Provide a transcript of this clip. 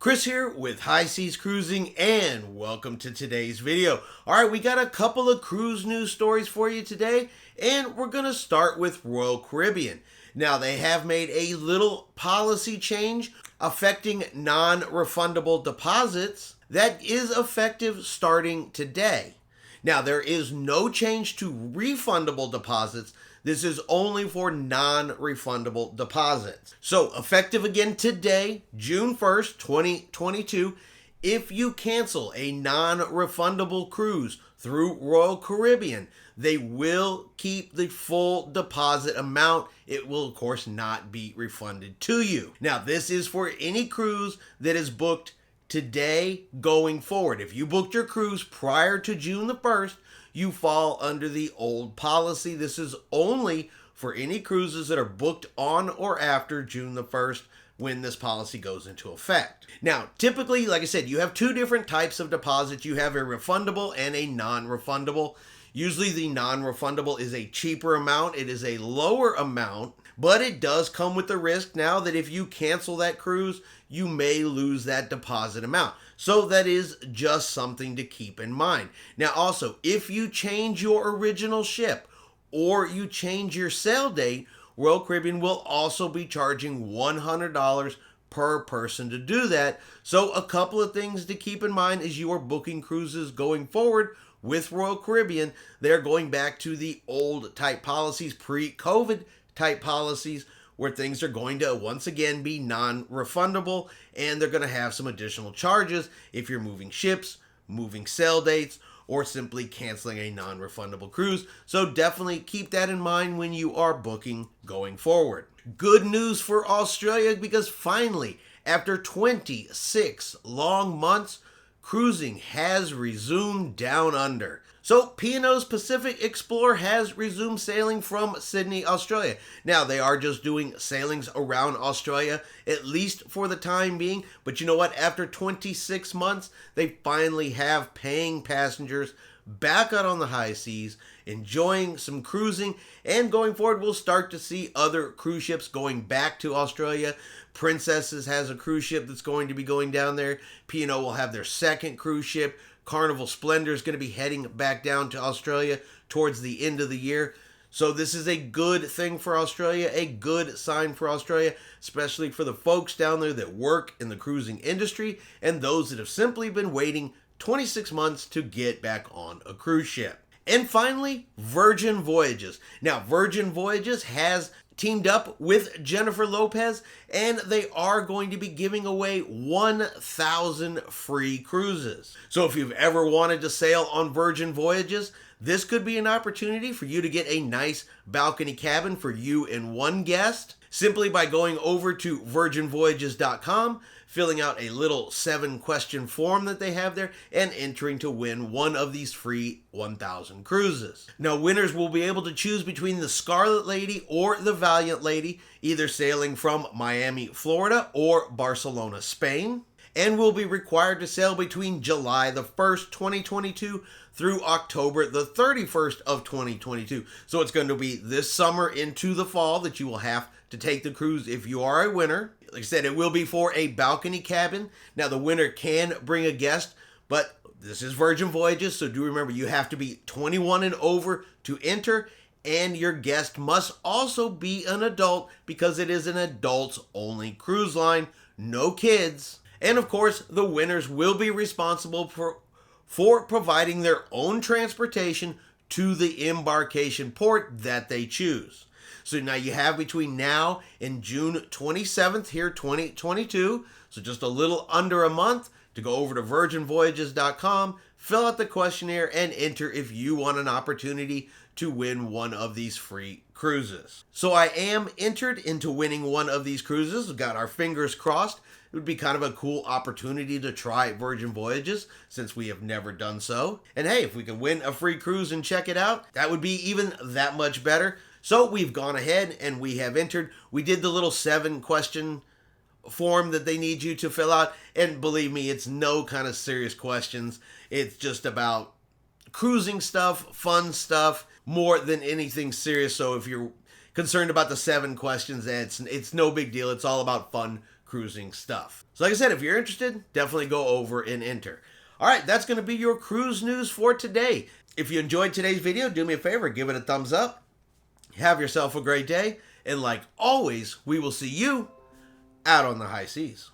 Chris here with High Seas Cruising, and welcome to today's video. Alright, we got a couple of cruise news stories for you today, and we're going to start with Royal Caribbean. Now, they have made a little policy change affecting non-refundable deposits that is effective starting today. Now, there is no change to refundable deposits. This is only for non-refundable deposits. So, effective again today, June 1st, 2022, if you cancel a non-refundable cruise through Royal Caribbean, they will keep the full deposit amount. It will, of course, not be refunded to you. Now, this is for any cruise that is booked today going forward. If you booked your cruise prior to June the 1st, you fall under the old policy. This is only for any cruises that are booked on or after June the 1st when this policy goes into effect. Now, typically, like I said, you have two different types of deposits. You have a refundable and a non-refundable. Usually the non-refundable is a cheaper amount. It is a lower amount, but it does come with the risk now that if you cancel that cruise, you may lose that deposit amount. So that is just something to keep in mind. Now also, if you change your original ship or you change your sail date, Royal Caribbean will also be charging $100 per person to do that. So a couple of things to keep in mind as you are booking cruises going forward with Royal Caribbean. They're going back to the old type policies, pre-COVID type policies, where things are going to once again be non-refundable, and they're going to have some additional charges if you're moving ships, moving sail dates, or simply canceling a non-refundable cruise. So definitely keep that in mind when you are booking going forward. Good news for Australia, because finally, after 26 long months, cruising has resumed down under. So P&O's Pacific Explorer has resumed sailing from Sydney, Australia. Now, they are just doing sailings around Australia, at least for the time being. But you know what? After 26 months, they finally have paying passengers back out on the high seas, enjoying some cruising, and going forward, we'll start to see other cruise ships going back to Australia. Princesses has a cruise ship that's going to be going down there. P&O will have their second cruise ship. Carnival Splendor is going to be heading back down to Australia towards the end of the year. So this is a good thing for Australia, a good sign for Australia, especially for the folks down there that work in the cruising industry and those that have simply been waiting 26 months to get back on a cruise ship. And finally, Virgin Voyages. Now, Virgin Voyages has teamed up with Jennifer Lopez, and they are going to be giving away 1,000 free cruises. So if you've ever wanted to sail on Virgin Voyages, this could be an opportunity for you to get a nice balcony cabin for you and one guest, simply by going over to virginvoyages.com, filling out a little 7-question form that they have there, and entering to win one of these free 1,000 cruises. Now, winners will be able to choose between the Scarlet Lady or the Valiant Lady, either sailing from Miami, Florida, or Barcelona, Spain, and will be required to sail between July the 1st, 2022 through October the 31st of 2022. So it's going to be this summer into the fall that you will have to take the cruise if you are a winner. Like I said, it will be for a balcony cabin. Now, the winner can bring a guest, but this is Virgin Voyages, so do remember you have to be 21 and over to enter, and your guest must also be an adult because it is an adults-only cruise line, no kids. And of course, the winners will be responsible for providing their own transportation to the embarkation port that they choose. So now you have between now and June 27th here, 2022, so just a little under a month, to go over to virginvoyages.com, fill out the questionnaire, and enter if you want an opportunity to win one of these free cruises. So I am entered into winning one of these cruises. We've got our fingers crossed. It would be kind of a cool opportunity to try Virgin Voyages since we have never done so. And hey, if we could win a free cruise and check it out, that would be even that much better. So we've gone ahead and we have entered. We did the little 7-question form that they need you to fill out. And believe me, it's no kind of serious questions. It's just about cruising stuff, fun stuff, more than anything serious. So if you're concerned about the 7 questions, it's no big deal. It's all about fun cruising stuff. So like I said, if you're interested, definitely go over and enter. All right, that's going to be your cruise news for today. If you enjoyed today's video, do me a favor, give it a thumbs up. Have yourself a great day. And like always, we will see you out on the high seas.